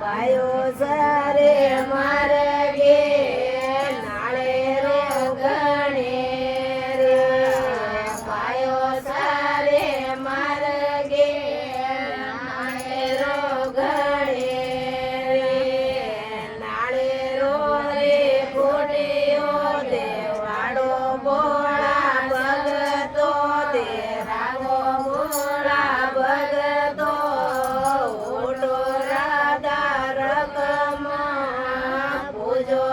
ગાયો સરે માર્ગે નાળે રે ગણે રે ગાયો સરે માર્ગે નાળે રો ગણે રે નાળે રો રે ફૂટ્યો દેવાડો બોળા ભગતો દે રાગો બોળા ભગતો ઓટો રાધા રકમા પૂજો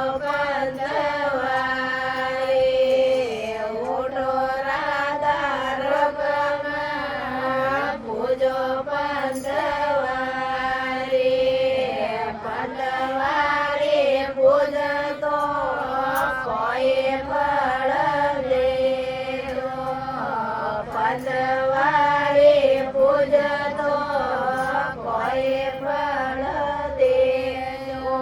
બંધવારી ઓટો રાધા રકમા પૂજો બંધવારી બંધવારી પૂજતો કોઈ ફળ દેતો બંધવારી પૂજતો કોઈ ફળ દેતો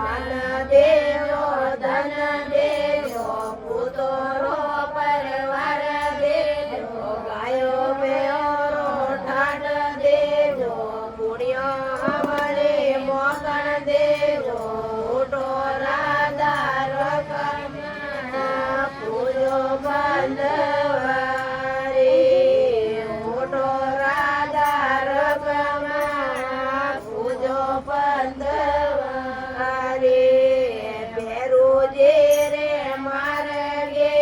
અન્ન દેવો ધન દેવો પુત્રો પરવાર દેવો ગાયો બેરો ઠાઠ દેવો પુણ્ય મળે મોગણ દેવો ઓટો રાધા રકમા પૂજો બંધવારી ઓટો રાધા રકમા પૂજો બંધવારી પેરુજે રે માર્ગે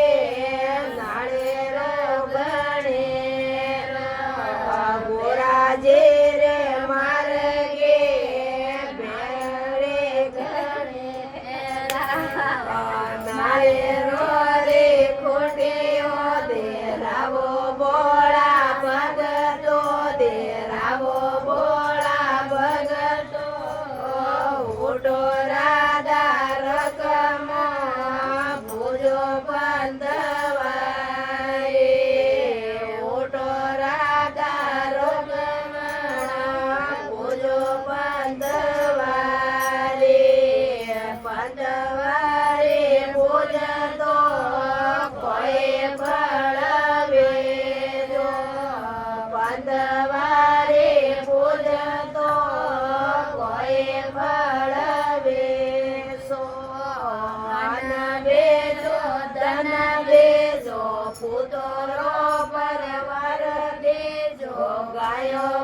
નાળે રો ગણે ગોરાજે રે માર્ગે બેરે ગણે નાળે રો રે ખોટ્યો દે રાવો બોળા ભગતો દે રાવો બોળા ભગતો ઓટો રાધા રકમા પૂજો બંધવારી ઓટો રાધા રકમા પૂજો બંધવારી બંધવારી પૂજતો કોઈ ફળ વેદો બંધવારી પૂજતો કોઈ ફળ વેસો અન્ન વેચો ધન વેચો પુત્રો પરવાર દેજો ગાયો